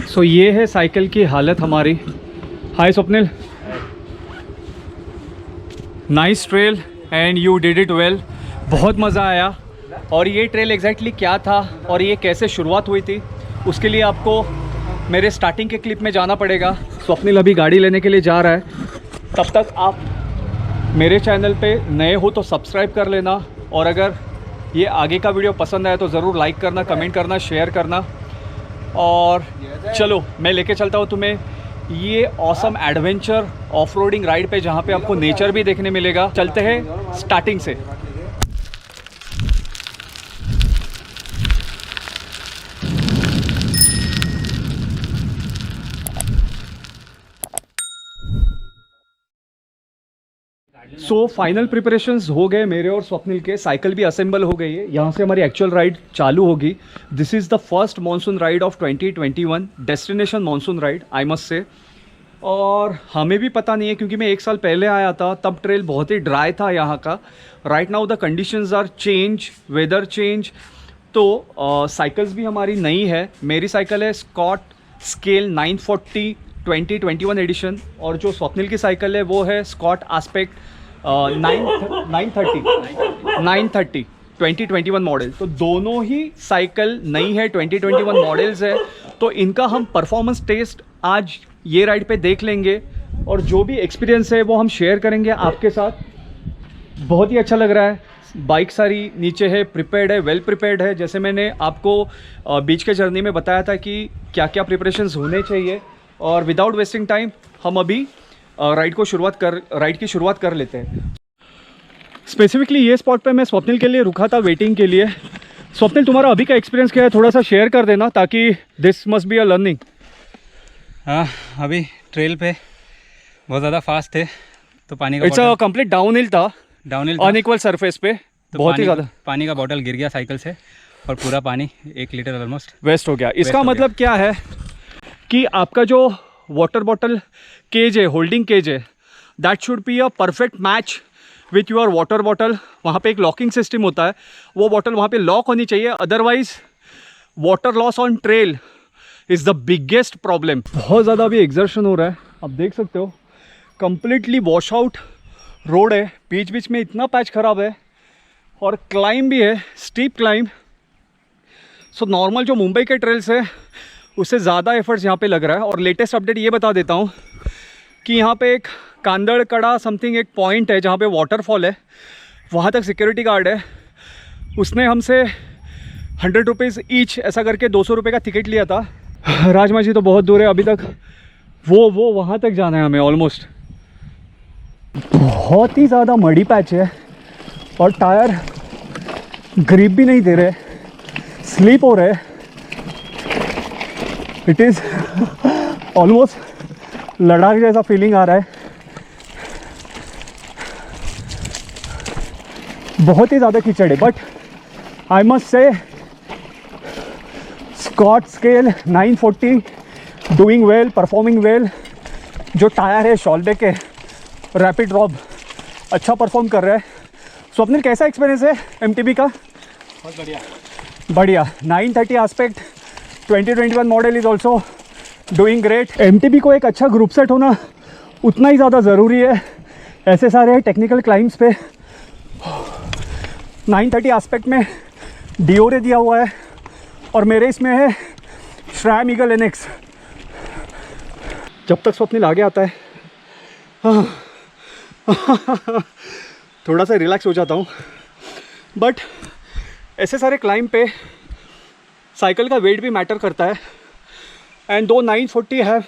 सो ये है साइकिल की हालत हमारी। Hi Swapnil, nice trail and you did it well. बहुत मज़ा आया। और ये ट्रेल एग्जैक्टली क्या था और ये कैसे शुरुआत हुई थी उसके लिए आपको मेरे स्टार्टिंग के क्लिप में जाना पड़ेगा। स्वप्निल अभी गाड़ी लेने के लिए जा रहा है। तब तक आप मेरे चैनल पे नए हो तो सब्सक्राइब कर लेना, और अगर ये आगे का वीडियो पसंद आया तो ज़रूर लाइक करना, कमेंट करना, शेयर करना। और चलो मैं लेके चलता हूँ तुम्हें ये awesome adventure off roading ride पे, जहाँ पे आपको नेचर भी देखने मिलेगा। चलते हैं स्टार्टिंग से। सो फाइनल प्रिपरेशंस हो गए मेरे और स्वप्निल के। साइकिल भी असेंबल हो गई है। यहाँ से हमारी एक्चुअल राइड चालू होगी। This is the first monsoon ride of 2021, destination monsoon ride I must से। और हमें भी पता नहीं है क्योंकि मैं 1 साल पहले आया था, तब ट्रेल बहुत ही ड्राई था यहाँ का। Right now the conditions are change, weather change. तो साइकिल्स भी हमारी नई है। मेरी साइकिल है स्कॉट स्केल 940 2021 एडिशन, और जो स्वप्निल की साइकिल है वो है स्कॉट एस्पेक्ट 930 2021 मॉडल। तो दोनों ही साइकिल नई है, 2021 मॉडल्स है। तो इनका हम परफॉर्मेंस टेस्ट आज ये राइड पे देख लेंगे, और जो भी एक्सपीरियंस है वो हम शेयर करेंगे आपके साथ। बहुत ही अच्छा लग रहा है। बाइक सारी नीचे है, प्रिपेयर्ड है, वेल प्रिपेयर्ड है। जैसे मैंने आपको बीच के जर्नी में बताया था कि क्या क्या प्रिपरेशंस होने चाहिए। और विदाउट वेस्टिंग टाइम हम अभी राइड की शुरुआत कर लेते हैं। स्पेसिफिकली ये स्पॉट पे मैं स्वप्निल के लिए रुका था वेटिंग के लिए। स्वप्निल, तुम्हारा अभी का एक्सपीरियंस क्या है, थोड़ा सा शेयर कर देना, ताकि this must be a learning. हाँ, अभी ट्रेल पे बहुत ज़्यादा फास्ट थे तो पानी का इट्स अ कंप्लीट डाउनहिल था, अनइक्वल सरफेस पे। तो बहुत ही ज़्यादा पानी का बॉटल गिर गया साइकिल से, और पूरा पानी 1 लीटर ऑलमोस्ट वेस्ट हो गया। इसका मतलब क्या है कि आपका जो वाटर बॉटल केज है, होल्डिंग केज है, that should be a perfect match with your water bottle. वहाँ पे एक लॉकिंग सिस्टम होता है, वो बॉटल वहाँ पे लॉक होनी चाहिए। Otherwise water loss on trail is the biggest problem. बहुत ज़्यादा अभी एक्सर्शन हो रहा है, आप देख सकते हो। कंप्लीटली वॉश आउट रोड है, बीच बीच में इतना पैच ख़राब है, और क्लाइंब भी है, स्टीप क्लाइंब। सो नॉर्मल जो मुंबई के ट्रेल्स है उससे ज़्यादा एफर्ट्स यहाँ पे लग रहा है। और लेटेस्ट अपडेट ये बता देता हूँ कि यहाँ पे एक कांदड़ कड़ा समथिंग एक पॉइंट है जहाँ पे वाटरफॉल है, वहाँ तक सिक्योरिटी गार्ड है। उसने हमसे 100 रुपीज़ ईच ऐसा करके 200 रुपये का टिकट लिया था। राजमा जी तो बहुत दूर है अभी तक, वो वहाँ तक जाना है हमें ऑलमोस्ट। बहुत ही ज़्यादा मडी पैच है, और टायर ग्रिप भी नहीं दे रहे, स्लिप हो रहे। इट इज़ ऑलमोस्ट लद्दाख जैसा फीलिंग आ रहा है। बहुत ही ज़्यादा कीचड़ है, but I must say Scott Scale 940 doing well, performing well. जो टायर है शॉल्डे के रैपिड ड्रॉप अच्छा परफॉर्म कर रहा है। स्वप्निल, कैसा एक्सपीरियंस है MTB का? बहुत बढ़िया। 930 aspect 2021 model is also doing great. MTB को एक अच्छा ग्रुप सेट होना उतना ही ज़्यादा ज़रूरी है ऐसे सारे टेक्निकल क्लाइंब्स पे। 930 एस्पेक्ट में डिओरे दिया हुआ है, और मेरे इसमें है श्रैम ईगल NX। जब तक स्वप्निल आगे आता है थोड़ा सा रिलैक्स हो जाता हूँ। बट ऐसे सारे क्लाइंब पे साइकिल का वेट भी मैटर करता है। एंड दो 940 है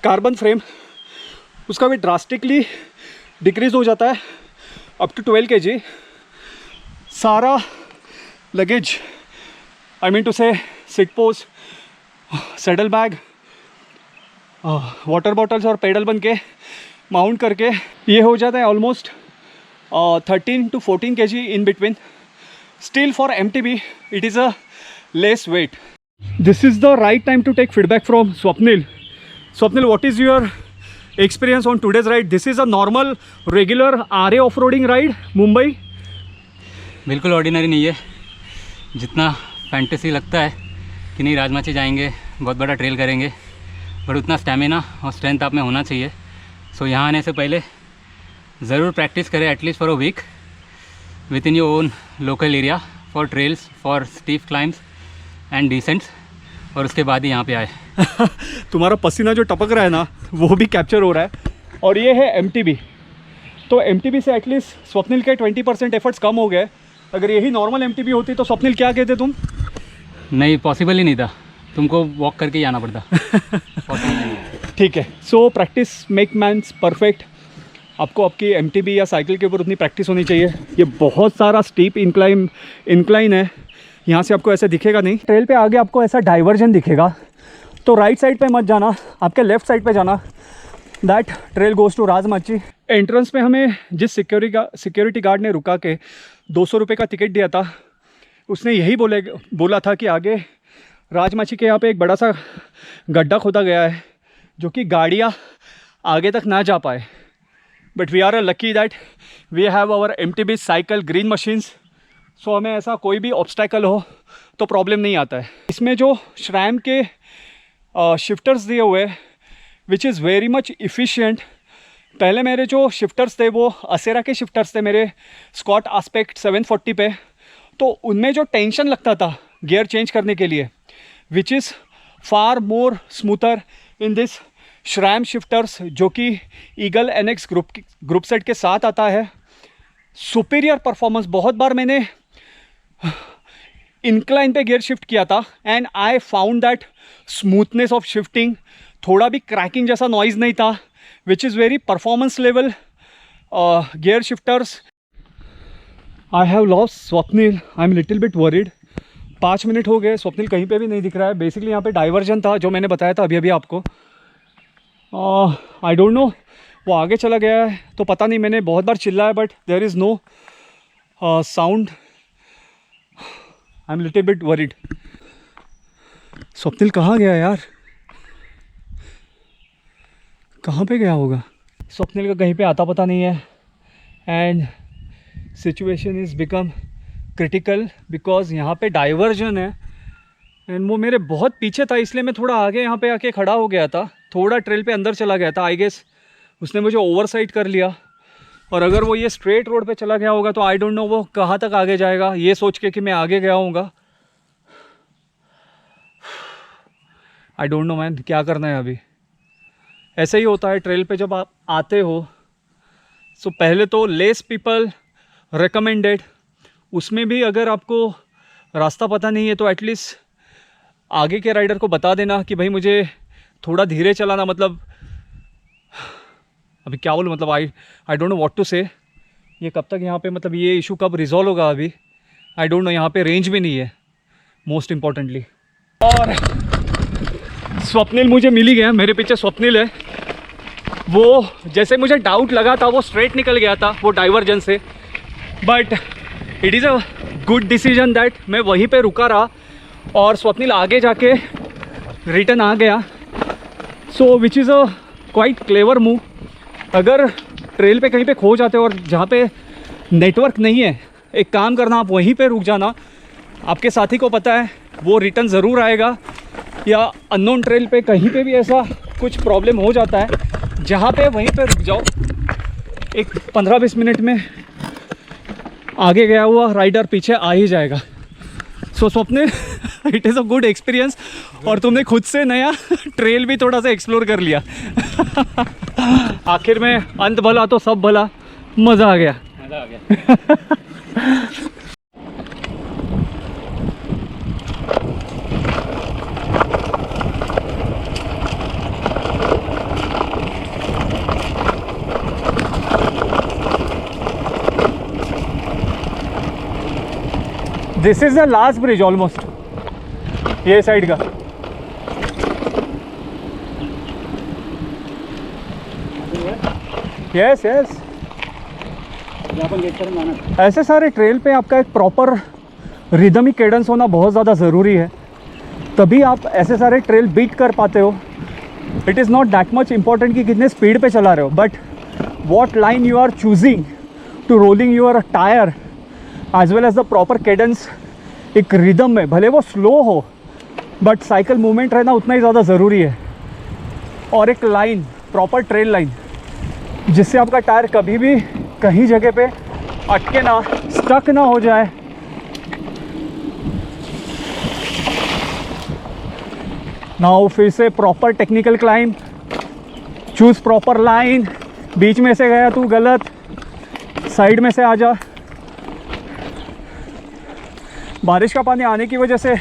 कार्बन फ्रेम, उसका वेट ड्रास्टिकली डिक्रीज हो जाता है अप टू 12 kg। सारा luggage, I mean to say seat post, saddle bag, water bottles और पेडल बन के माउंट करके ये हो जाता है almost 13 to 14 kg in between. Still for MTB it is a less weight. This is the right time to take feedback from Swapnil. Swapnil, what is your experience on today's ride? This is a normal regular RA off-roading ride Mumbai. बिल्कुल ordinary नहीं है, जितना fantasy लगता है कि नहीं राजमाची जाएंगे, बहुत बड़ा ट्रेल करेंगे, बट उतना स्टेमिना और स्ट्रेंथ आप में होना चाहिए। सो यहाँ आने से पहले ज़रूर प्रैक्टिस करें at least for a week within your own local area for trails, for steep climbs and descents, और उसके बाद ही यहाँ पे आए। तुम्हारा पसीना जो टपक रहा है ना, वो भी कैप्चर हो रहा है। और ये है MTB, तो MTB से एटलीस्ट स्वप्निल के 20% एफर्ट्स कम हो गए। अगर यही नॉर्मल MTB होती तो स्वप्निल क्या कहते तुम? नहीं, पॉसिबल ही नहीं था, तुमको वॉक करके ही आना पड़ता। ठीक है, so practice make man's perfect. आपको आपकी MTB या साइकिल के ऊपर उतनी प्रैक्टिस होनी चाहिए। ये बहुत सारा स्टीप इंक्लाइन है, यहाँ से आपको ऐसा दिखेगा नहीं। ट्रेल पे आगे आपको ऐसा डाइवर्जन दिखेगा, तो राइट साइड पे मत जाना, आपके लेफ्ट साइड पे जाना। That trail goes to Rajmachi. Entrance पे हमें जिस सिक्योरिटी गार्ड ने रुका के 200 रुपये का टिकट दिया था, उसने यही बोला था कि आगे राजमाची के यहाँ पे एक बड़ा सा गड्ढा खोदा गया है, जो कि गाड़ियाँ आगे तक ना जा पाए। But we are lucky that we have our MTB cycle green machines, so हमें ऐसा कोई भी ऑब्स्टैकल हो तो प्रॉब्लम नहीं आता है। इसमें जो श्रैम के शिफ्टर्स दिए हुए which is very much efficient. पहले मेरे जो शिफ्टर्स थे वो असेरा के शिफ्टर्स थे मेरे स्कॉट आस्पेक्ट 740 पे, तो उनमें जो टेंशन लगता था गियर चेंज करने के लिए, which is far more smoother in this SRAM shifters, जो कि ईगल NX ग्रुप सेट के साथ आता है। Superior performance. बहुत बार मैंने इंक्लाइन पे गियर शिफ्ट किया था and I found that smoothness of shifting, थोड़ा भी क्रैकिंग जैसा नॉइज़ नहीं था, which is very performance level gear shifters. I have lost Swapnil, I am little bit worried. 5 minute हो गए, स्वप्निल कहीं पे भी नहीं दिख रहा है। बेसिकली यहाँ पे डाइवर्जन था जो मैंने बताया था अभी आपको। आई डोंट नो वो आगे चला गया है तो पता नहीं, मैंने बहुत बार चिल्लाया but there is no sound. I am little bit worried. Swapnil कहाँ गया यार, कहाँ पे गया होगा? स्वप्निल का कहीं पे आता पता नहीं है and situation is become critical because यहाँ पे डाइवर्जन है एंड वो मेरे बहुत पीछे था, इसलिए मैं थोड़ा आगे यहाँ पे आके खड़ा हो गया था, थोड़ा ट्रेल पे अंदर चला गया था। आई गेस उसने मुझे ओवरसाइड कर लिया, और अगर वो ये स्ट्रेट रोड पे चला गया होगा तो आई डोंट नो वो कहाँ तक आगे जाएगा, ये सोच के कि मैं आगे गया होऊंगा। आई डोंट नो मैन, क्या करना है अभी। ऐसे ही होता है ट्रेल पे जब आप आते हो। सो पहले तो लेस पीपल रिकमेंडेड, उसमें भी अगर आपको रास्ता पता नहीं है तो एटलीस्ट आगे के राइडर को बता देना कि भाई मुझे थोड़ा धीरे चलाना। मतलब अभी क्या बोलूँ, मतलब I don't know what to say. ये कब तक यहाँ पे, मतलब ये इशू कब रिजॉल्व होगा अभी आई डोंट नो। यहाँ पे रेंज भी नहीं है मोस्ट इम्पॉर्टेंटली। और स्वप्निल मुझे मिल ही गया, मेरे पीछे स्वप्निल है। वो जैसे मुझे डाउट लगा था वो स्ट्रेट निकल गया था वो डाइवर्जन से, but it is a good decision that मैं वहीं पे रुका रहा और स्वप्निल आगे जाके रिटर्न आ गया। So which is a quite clever move. अगर ट्रेल पे कहीं पे खो जाते हो और जहाँ पे नेटवर्क नहीं है, एक काम करना, आप वहीं पे रुक जाना। आपके साथी को पता है वो रिटर्न ज़रूर आएगा, या अननोन ट्रेल पे कहीं पे भी ऐसा कुछ प्रॉब्लम हो जाता है जहाँ पे वहीं पे रुक जाओ। एक 15-20 मिनट में आगे गया हुआ राइडर पीछे आ ही जाएगा। So Swapnil, it is a good experience और तुमने खुद से नया ट्रेल भी थोड़ा सा एक्सप्लोर कर लिया। आखिर में अंत भला तो सब भला, मज़ा आ गया। मज़ा आ गया। This is the last bridge almost, ये साइड का। यस यस, ऐसे सारे ट्रेल पे आपका एक प्रॉपर रिदमिक कैडेंस होना बहुत ज़्यादा ज़रूरी है, तभी आप ऐसे सारे ट्रेल बीट कर पाते हो। It is not that much important कि कितने स्पीड पे चला रहे हो, but what line you are choosing to rolling your tyre as well as the proper cadence. एक रिदम में, भले वो स्लो हो बट साइकिल मूवमेंट रहना उतना ही ज़्यादा ज़रूरी है। और एक लाइन, प्रॉपर ट्रेल लाइन, जिससे आपका टायर कभी भी कहीं जगह पे अटके ना, स्टक ना हो जाए। नाउ फिर से proper technical climb, choose proper line. बीच में से गया तू गलत, साइड में से आ जा। बारिश का पानी आने की वजह से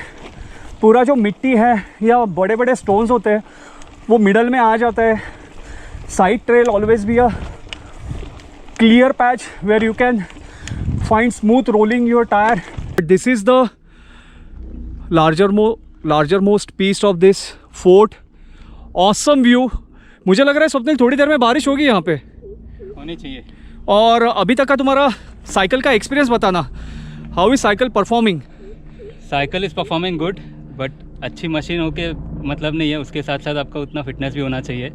पूरा जो मिट्टी है या बड़े बड़े स्टोन्स होते हैं वो मिडल में आ जाता है। Side trail always be a clear patch where you can find smooth rolling your tyre. This is the larger most piece of this fort. Awesome view. मुझे लग रहा है स्वप्निल थोड़ी देर में बारिश होगी यहाँ पे, होनी चाहिए। और अभी तक का तुम्हारा साइकिल का एक्सपीरियंस बताना। How is cycle performing? Cycle is performing good, but अच्छी मशीन हो के मतलब नहीं है, उसके साथ साथ आपका उतना फिटनेस भी होना चाहिए।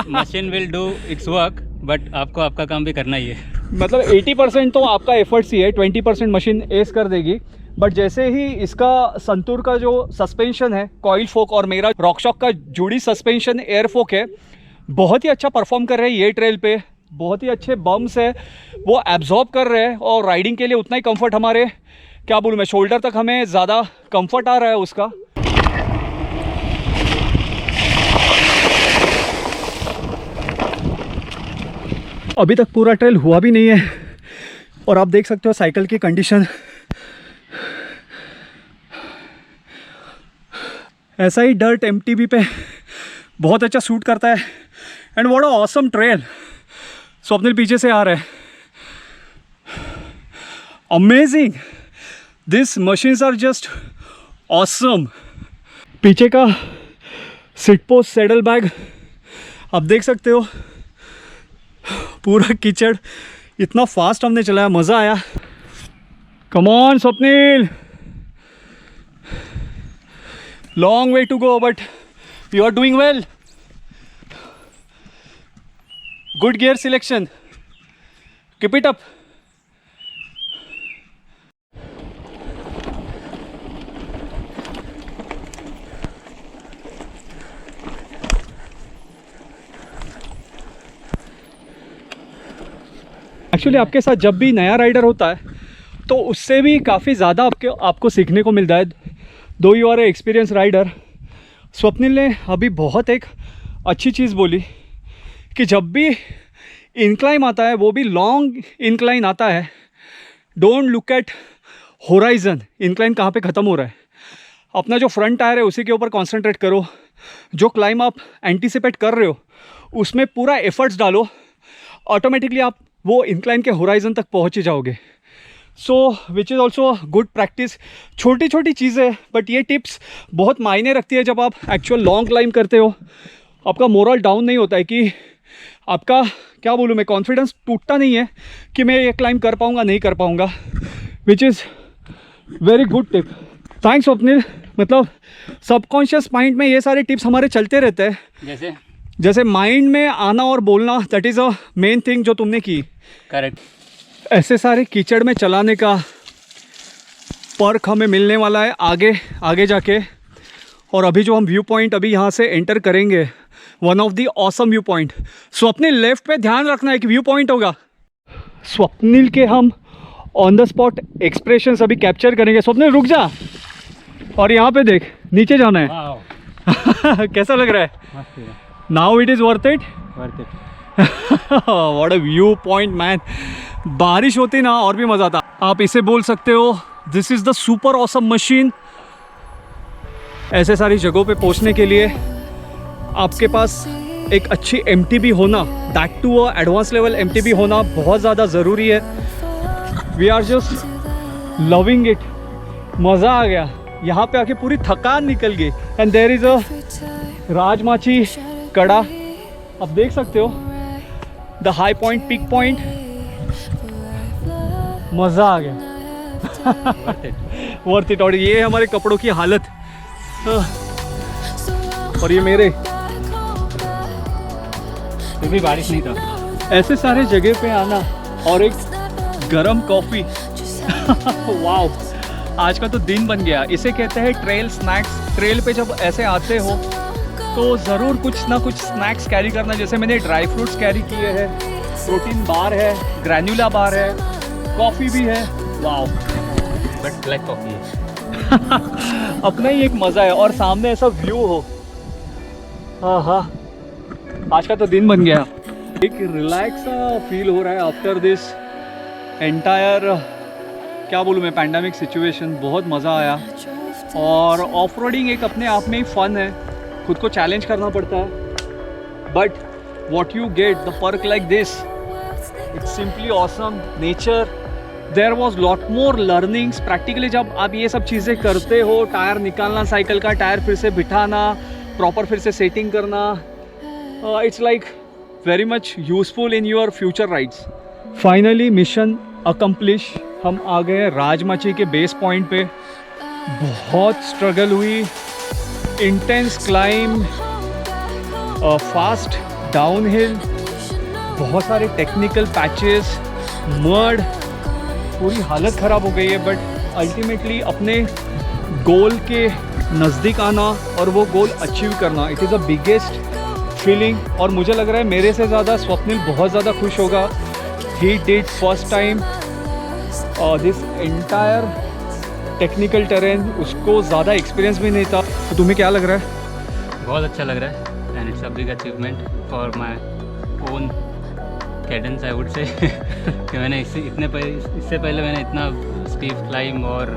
Machine will do it's work, but आपको आपका काम भी करना ही है। मतलब 80% तो आपका एफर्ट्स ही है, 20% मशीन एस कर देगी। बट जैसे ही इसका संतूर का जो सस्पेंशन है कॉइल फोक और मेरा रॉकशॉक का जुड़ी सस्पेंशन एयर फोक है, बहुत ही अच्छा परफॉर्म कर रहे हैं ये ट्रेल पे। बहुत ही अच्छे बम्स है, वो एब्जॉर्ब कर रहे हैं और राइडिंग के लिए उतना ही कंफर्ट हमारे, क्या बोलूँ मैं, शोल्डर तक हमें ज़्यादा कंफर्ट आ रहा है उसका। अभी तक पूरा ट्रेल हुआ भी नहीं है और आप देख सकते हो साइकिल की कंडीशन। ऐसा ही डर्ट एमटीबी पे बहुत अच्छा सूट करता है। And what a awesome trail. Swapnil पीछे से आ रहा है। Amazing, this machines are just awesome. पीछे का सीट पोस्ट सैडल बैग आप देख सकते हो, पूरा कीचड़। इतना फास्ट हमने चलाया, मज़ा आया। Come on Swapnil, long way to go but you are doing well. Good gear selection, keep it up. Actually आपके साथ जब भी नया राइडर होता है तो उससे भी काफ़ी ज़्यादा आपको सीखने को मिलता है। Though you are a experience rider. Swapnil ने अभी बहुत एक अच्छी चीज़ बोली कि जब भी इंक्लाइन आता है, वो भी लॉन्ग इंक्लाइन आता है, don't look at horizon, incline कहाँ पे ख़त्म हो रहा है। अपना जो फ्रंट टायर है उसी के ऊपर कॉन्सेंट्रेट करो। जो क्लाइम आप एंटिसिपेट कर रहे हो उसमें पूरा एफर्ट्स डालो, ऑटोमेटिकली आप वो इंक्लाइन के होराइजन तक पहुँच ही जाओगे। So which is also good practice. छोटी छोटी चीज़ें, बट ये टिप्स बहुत मायने रखती है जब आप एक्चुअल लॉन्ग क्लाइम करते हो। आपका मोरल डाउन नहीं होता है कि आपका, क्या बोलूँ मैं, कॉन्फिडेंस टूटता नहीं है कि मैं ये क्लाइम कर पाऊँगा नहीं कर पाऊँगा, which is very good tip. Thanks Swapnil. मतलब सबकॉन्शियस माइंड में ये सारे टिप्स हमारे चलते रहते हैं। जैसे माइंड में आना और बोलना, that is a main thing जो तुमने की। करेक्ट। ऐसे सारे कीचड़ में चलाने का पर्क हमें मिलने वाला है आगे आगे जाके। और अभी जो हम व्यू पॉइंट अभी यहाँ से एंटर करेंगे, one of the awesome view point. Swapnil left पे ध्यान रखना, एक व्यू पॉइंट होगा। स्वप्निल के हम ऑन द स्पॉट एक्सप्रेशंस अभी कैप्चर करेंगे। स्वप्निल रुक जा, और यहाँ पे देख, नीचे जाना है। कैसा लग रहा है? Now it is worth it. What a view point man. बारिश होती ना और भी मज़ा आता। आप इसे बोल सकते हो this is the super awesome machine. ऐसे सारी जगहों पे पहुंचने के लिए आपके पास एक अच्छी MTB होना, that too a advance level MTB होना बहुत ज़्यादा ज़रूरी है। We are just loving it. मज़ा आ गया यहाँ पे आके, पूरी थकान निकल गई। And there is a Rajmachi कड़ा, आप देख सकते हो, the high point, peak point. मज़ा आ गया। Worth it. और ये है हमारे कपड़ों की हालत, और ये मेरे, फिर भी बारिश नहीं था। ऐसे सारे जगह पे आना और एक गरम कॉफ़ी। वाओ, आज का तो दिन बन गया। इसे कहते हैं ट्रेल स्नैक्स। ट्रेल पे जब ऐसे आते हो तो ज़रूर कुछ ना कुछ स्नैक्स कैरी करना। जैसे मैंने ड्राई फ्रूट्स कैरी किए हैं, प्रोटीन बार है, ग्रैन्युला बार है, कॉफ़ी भी है। वाओ, बट ब्लैक कॉफ़ी है। अपना ही एक मज़ा है और सामने ऐसा व्यू हो। हाँ हाँ, आज का तो दिन बन गया। एक रिलैक्स सा फील हो रहा है आफ्टर दिस एंटायर, क्या बोलूँ मैं, पैंडेमिक सिचुएशन। बहुत मज़ा आया। और ऑफ रोडिंग एक अपने आप में ही फ़न है, खुद को चैलेंज करना पड़ता है। But what you get the perk like this, it's simply awesome. Nature, there was lot more learnings. Practically जब आप ये सब चीज़ें करते हो, टायर निकालना साइकिल का, टायर फिर से बिठाना, प्रॉपर फिर से सेटिंग करना, it's like very much useful in your future rides. Finally mission accomplish, हम आ गए राजमाची के बेस पॉइंट पे। बहुत स्ट्रगल हुई, इंटेंस क्लाइंब, फास्ट डाउनहिल, बहुत सारे टेक्निकल पैचेस, मड, पूरी हालत ख़राब हो गई है। बट अल्टीमेटली अपने गोल के नज़दीक आना और वो गोल अचीव करना, it is a biggest feeling. और मुझे लग रहा है मेरे से ज़्यादा स्वप्निल बहुत ज़्यादा खुश होगा। He did first time this entire technical terrain, उसको ज़्यादा एक्सपीरियंस भी नहीं था। तो तुम्हें क्या लग रहा है? बहुत अच्छा लग रहा है and it's a big achievement for my own Cadence, I would say. कि मैंने इससे पहले मैंने इतना स्टीफ क्लाइंब और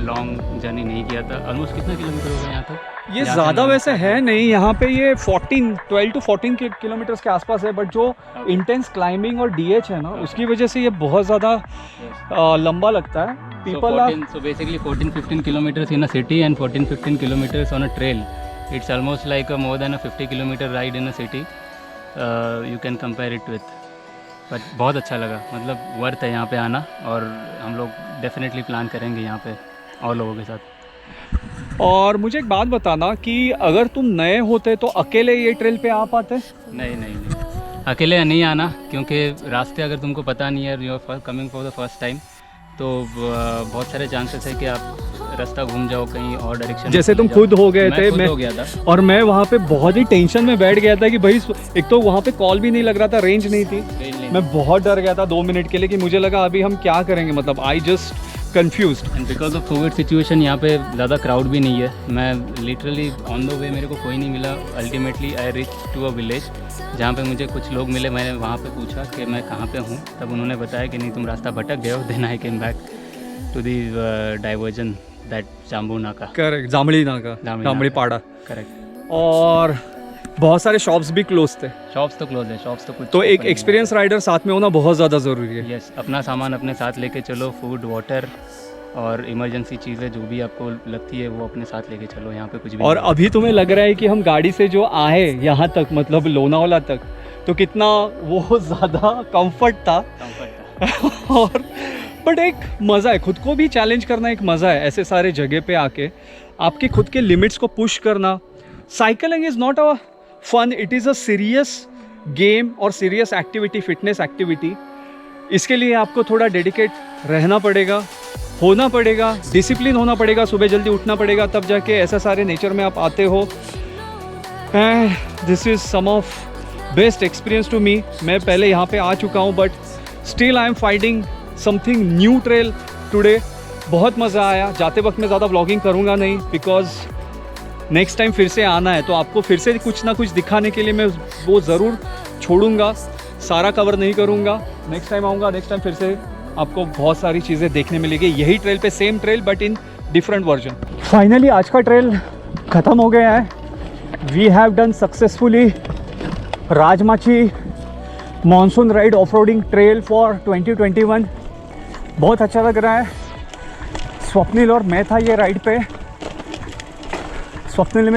लॉन्ग जर्नी नहीं किया था। ऑलमोस्ट कितना किलोमीटर हो गया यहाँ तक? ये ज़्यादा वैसे है नहीं, यहाँ पे ये 12 to 14 किलोमीटर्स के आसपास है। बट जो इंटेंस क्लाइंबिंग और DH है ना, उसकी वजह से ये बहुत ज़्यादा लंबा लगता है। So basically 14-15 kilometers in a city and 14-15 kilometers on a trail. It's almost like more than a 50 kilometer ride in a city. You can compare it with. But बहुत अच्छा लगा, मतलब वर्थ है यहाँ पे आना। और हम लोग डेफिनेटली प्लान करेंगे यहाँ पे और लोगों के साथ। और मुझे एक बात बताना कि अगर तुम नए होते तो अकेले ये ट्रेल पे आ पाते? नहीं, अकेले नहीं आना, क्योंकि रास्ते अगर तुमको पता नहीं है, you are coming for the first time, तो बहुत सारे चांसेस है कि आप रास्ता घूम जाओ कहीं और डायरेक्शन। जैसे तुम खुद हो गए थे, मैं हो गया था। और मैं वहाँ पे बहुत ही टेंशन में बैठ गया था कि भाई एक तो वहाँ पे कॉल भी नहीं लग रहा था, रेंज नहीं थी। मैं बहुत डर गया था 2 मिनट के लिए कि मुझे लगा अभी हम क्या करेंगे, मतलब I just confused. And because of Covid situation यहाँ पे ज़्यादा क्राउड भी नहीं है। मैं लिटरली ऑन द वे, मेरे को कोई नहीं मिला। Ultimately I reach to a village जहाँ पे मुझे कुछ लोग मिले। मैंने वहाँ पे पूछा कि मैं कहाँ पे हूँ, तब उन्होंने बताया कि नहीं, तुम रास्ता भटक गए हो। Then I came back to the diversion that Jambu Naka. Correct, Jamdi Naka, Jamdi पाड़ा। करेक्ट। और बहुत सारे शॉप्स भी क्लोज थे। शॉप्स तो क्लोज है, शॉप्स तो कुछ। तो एक एक्सपीरियंस राइडर साथ में होना बहुत ज़्यादा ज़रूरी है। यस, अपना सामान अपने साथ लेके चलो, फूड, वाटर और इमरजेंसी चीज़ें जो भी आपको लगती है वो अपने साथ लेके चलो। यहाँ पे कुछ भी और अभी तुम्हें लग रहा है कि हम गाड़ी से जो आए यहाँ तक, मतलब लोनावाला तक, तो कितना वो ज़्यादा कंफर्ट था। और बट एक मज़ा है, खुद को भी चैलेंज करना एक मज़ा है। ऐसे सारे जगह पे आके आपके खुद के लिमिट्स को पुश करना। Cycling is not a fun, it is a serious game और सीरियस एक्टिविटी, फिटनेस एक्टिविटी। इसके लिए आपको थोड़ा डेडिकेट रहना पड़ेगा, होना पड़ेगा, डिसिप्लिन होना पड़ेगा, सुबह जल्दी उठना पड़ेगा, तब जाके ऐसा सारे नेचर में आप आते हो। And this is some of best experience to me. मैं पहले यहाँ पे आ चुका हूँ but still I am finding something new trail today. बहुत मज़ा आया। जाते वक्त मैं ज़्यादा व्लॉगिंग करूँगा नहीं, बिकॉज नेक्स्ट टाइम फिर से आना है तो आपको फिर से कुछ ना कुछ दिखाने के लिए मैं वो ज़रूर छोड़ूंगा, सारा कवर नहीं करूँगा। नेक्स्ट टाइम आऊँगा, नेक्स्ट टाइम फिर से आपको बहुत सारी चीज़ें देखने मिलेगी यही ट्रेल पे, same trail but in different version. Finally आज का ट्रेल ख़त्म हो गया है। We have done successfully Rajmachi monsoon ride of roading trail for 2021। बहुत अच्छा लग रहा है। स्वप्निल और मैं था ये राइड पे। स्वप्निल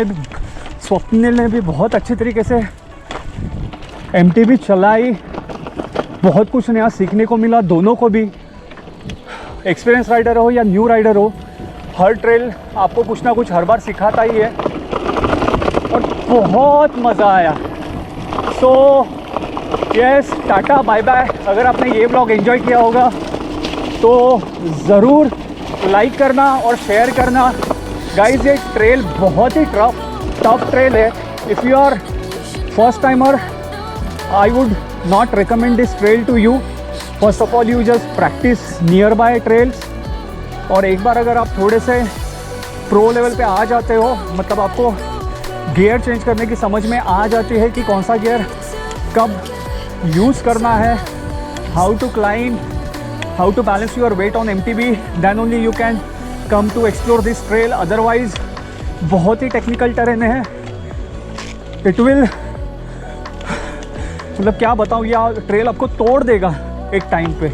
ने भी बहुत अच्छे तरीके से MTB चलाई। बहुत कुछ नया सीखने को मिला दोनों को भी। एक्सपीरियंस राइडर हो या न्यू राइडर हो, हर ट्रेल आपको कुछ ना कुछ हर बार सिखाता ही है और बहुत मज़ा आया। So yes, tata bye bye. अगर आपने ये व्लॉग एंजॉय किया होगा तो ज़रूर लाइक करना और शेयर करना। गाइस ये ट्रेल बहुत ही टफ ट्रेल है। If you are first timer I would not recommend this trail to you. First of all you just practice nearby trails, और एक बार अगर आप थोड़े से प्रो लेवल पे आ जाते हो, मतलब आपको गियर चेंज करने की समझ में आ जाती है कि कौन सा गियर कब यूज़ करना है, how to climb, how to balance your weight on MTB, then only you can come to explore this trail. Otherwise बहुत ही टेक्निकल टेरेन है। इट विल, मतलब क्या बताऊँ, यह ट्रेल आपको तोड़ देगा एक टाइम पे,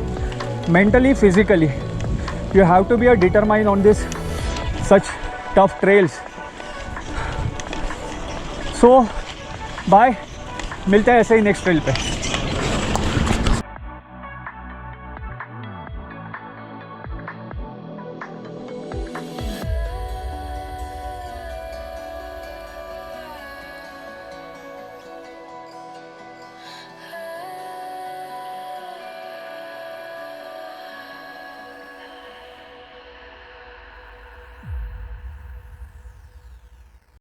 mentally physically. You have to be a determine on this such tough trails. So bye, मिलते हैं ऐसे ही नेक्स्ट ट्रेल पे।